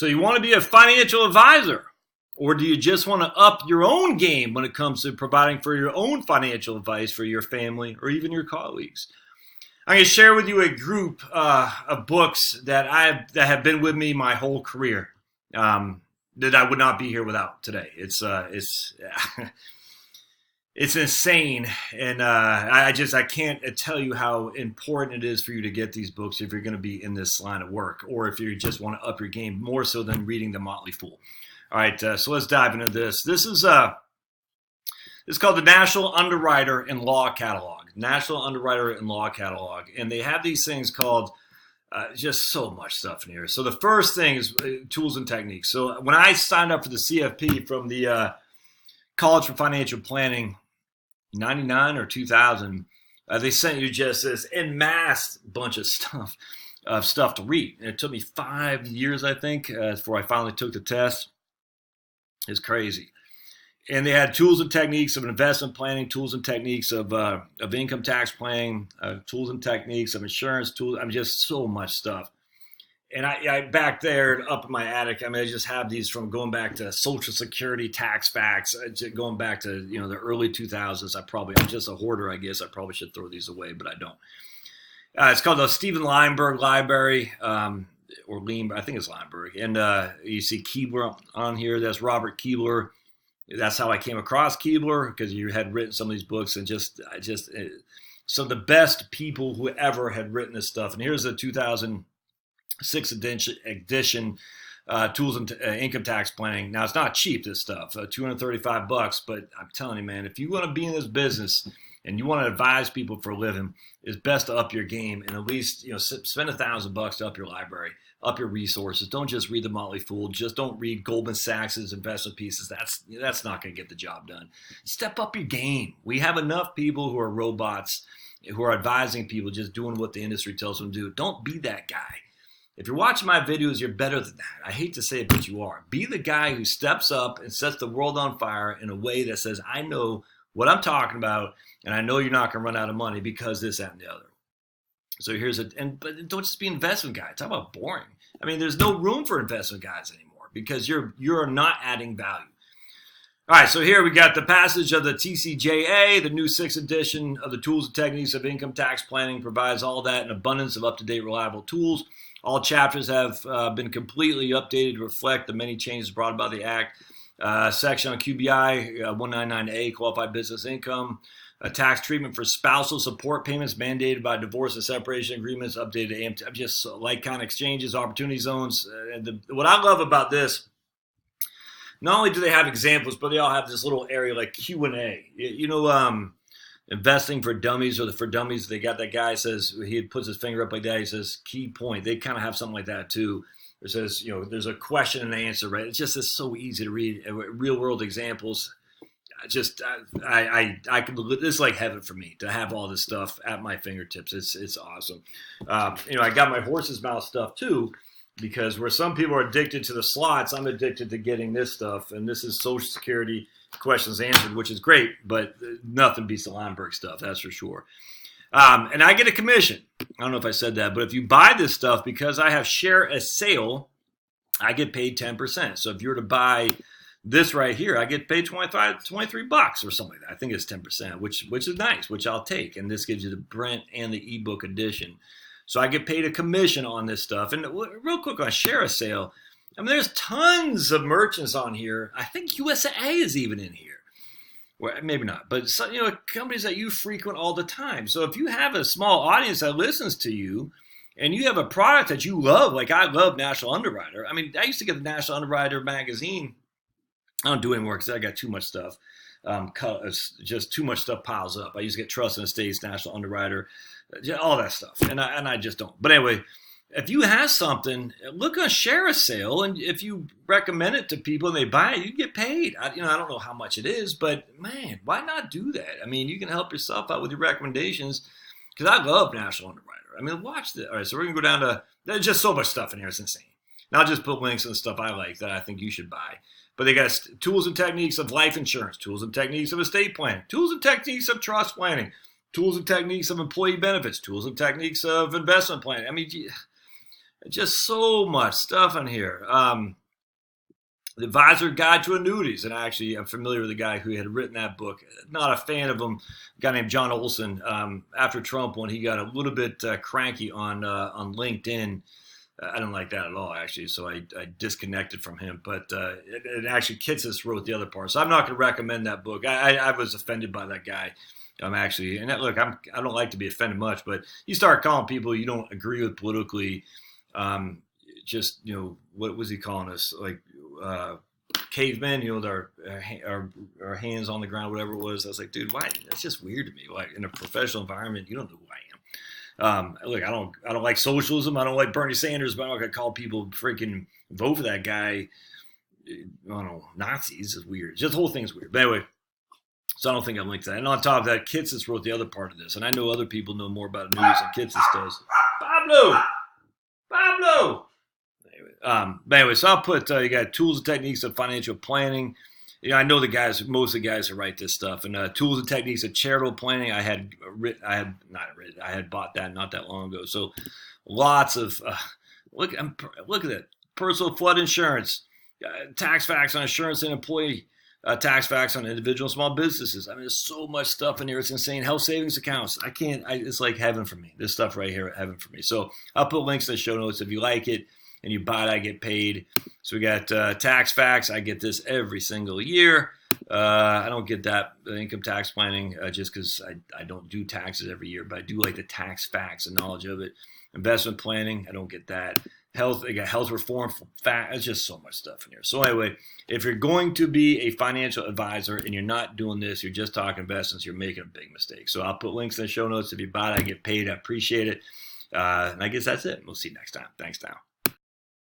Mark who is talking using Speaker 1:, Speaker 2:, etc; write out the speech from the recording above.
Speaker 1: So you want to be a financial advisor, or do you just want to up your own game when it comes to providing for your own financial advice for your family or even your colleagues? I'm going to share with you a group of books that have been with me my whole career, that I would not be here without today. It's it's insane, and I can't tell you how important it is for you to get these books if you're going to be in this line of work, or if you just want to up your game more so than reading The Motley Fool. All right, so let's dive into this. This is called the National Underwriter and Law Catalog. National Underwriter and Law Catalog, and they have these things called just so much stuff in here. So the first thing is tools and techniques. So when I signed up for the CFP from the College for Financial Planning, 99 or 2000, they sent you just this en masse bunch of stuff to read. And it took me 5 years, I think, before I finally took the test. It's crazy. And they had tools and techniques of investment planning, tools and techniques of income tax planning, tools and techniques of insurance tools. I mean, just so much stuff. And I back there up in my attic, I mean, I just have these from going back to Social Security tax facts, going back to the early 2000s. I'm just a hoarder, I guess. I probably should throw these away, but I don't. It's called the Stephen Leinberg Library, or Lean, I think it's Leinberg. And you see Keebler on here. That's Robert Keebler. That's how I came across Keebler, because you had written some of these books, and so the best people who ever had written this stuff. And here's the 2006 edition, tools and income tax planning. Now, it's not cheap, this stuff, $235, but I'm telling you, man, if you want to be in this business and you want to advise people for a living, it's best to up your game and at least spend $1,000 to up your library, up your resources. Don't just read The Motley Fool. Just don't read Goldman Sachs's investment pieces. That's not going to get the job done. Step up your game. We have enough people who are robots, who are advising people, just doing what the industry tells them to do. Don't be that guy. If you're watching my videos, you're better than that. I hate to say it, but you are. Be the guy who steps up and sets the world on fire in a way that says, I know what I'm talking about, and I know you're not going to run out of money because this, that, and the other. So but don't just be investment guy. Talk about boring. I mean, there's no room for investment guys anymore because you're not adding value. All right, so here we got the passage of the TCJA, the new 6th edition of the Tools and Techniques of Income Tax Planning, provides all that in abundance of up-to-date, reliable tools. All chapters have been completely updated to reflect the many changes brought about the Act. Section on QBI, 199A, qualified business income, tax treatment for spousal support payments mandated by divorce and separation agreements, updated to just like-kind exchanges, opportunity zones. What I love about this, not only do they have examples, but they all have this little area like Q&A. Investing for Dummies, or for Dummies, they got that guy says, he puts his finger up like that. He says, key point. They kind of have something like that too. It says, there's a question and answer, right? It's just so easy to read. Real world examples. I could, this is like heaven for me to have all this stuff at my fingertips. It's awesome. I got my horse's mouth stuff too, because where some people are addicted to the slots, I'm addicted to getting this stuff. And this is Social Security questions answered, which is great, but nothing beats the Leinberg stuff, that's for sure. And I get a commission. I don't know if I said that, but if you buy this stuff, because I have share a sale, I get paid 10%. So if you were to buy this right here, I get paid $23 or something like that. I think it's 10%, which is nice, which I'll take. And this gives you the print and the ebook edition. So I get paid a commission on this stuff. And real quick on share a sale, I mean, there's tons of merchants on here. I think USAA is even in here. Well, maybe not, but companies that you frequent all the time. So if you have a small audience that listens to you, and you have a product that you love, like I love National Underwriter. I mean, I used to get the National Underwriter magazine. I don't do it anymore because I got too much stuff. Just too much stuff piles up. I used to get Trust and Estates, National Underwriter, all that stuff, and I just don't. But anyway, if you have something, look on share a sale, and if you recommend it to people and they buy it, you get paid. I don't know how much it is, but man, why not do that? I mean, you can help yourself out with your recommendations, because I love National Underwriter. I mean, watch this. All right, so we're going to go down to, there's just so much stuff in here. It's insane. Now I'll just put links on the stuff I like that I think you should buy. But they got tools and techniques of life insurance, tools and techniques of estate planning, tools and techniques of trust planning, tools and techniques of employee benefits, tools and techniques of investment planning. I mean, Just so much stuff in here. The Advisor Guide to Annuities, and actually I'm familiar with the guy who had written that book. Not a fan of him. A guy named John Olson. After Trump, when he got a little bit cranky on LinkedIn, I didn't like that at all, actually. So I disconnected from him. But it actually Kitsis wrote the other part. So I'm not going to recommend that book. I was offended by that guy. Actually, and look, I don't like to be offended much, but you start calling people you don't agree with politically, just what was he calling us, like cavemen, with our hands on the ground, whatever it was. I was like, dude, why? That's just weird to me. Like in a professional environment, you don't know who I am. Look, I don't like socialism. I don't like Bernie Sanders, but I'm not gonna call people freaking vote for that guy. I don't know, Nazis is weird. Just the whole thing's weird. But anyway. So I don't think I'm linked to that. And on top of that, Kitsis wrote the other part of this. And I know other people know more about annuities than Kitsis does. Pablo! Anyway, so I'll put, you got tools and techniques of financial planning. I know most of the guys who write this stuff. And tools and techniques of charitable planning, I had bought that not that long ago. So lots of, look at that. Personal flood insurance, tax facts on insurance and employee. Tax facts on individual and small businesses. I mean, there's so much stuff in here. It's insane. Health savings accounts. It's like heaven for me. This stuff right here, heaven for me. So I'll put links in the show notes. If you like it and you buy it, I get paid. So we got tax facts. I get this every single year. I don't get that income tax planning just because I don't do taxes every year, but I do like the tax facts and knowledge of it. Investment planning. I don't get that. They got health reform, it's just so much stuff in here. So anyway, if you're going to be a financial advisor and you're not doing this, you're just talking investments, you're making a big mistake. So I'll put links in the show notes. If you buy it, I get paid. I appreciate it. And I guess that's it. We'll see you next time. Thanks now.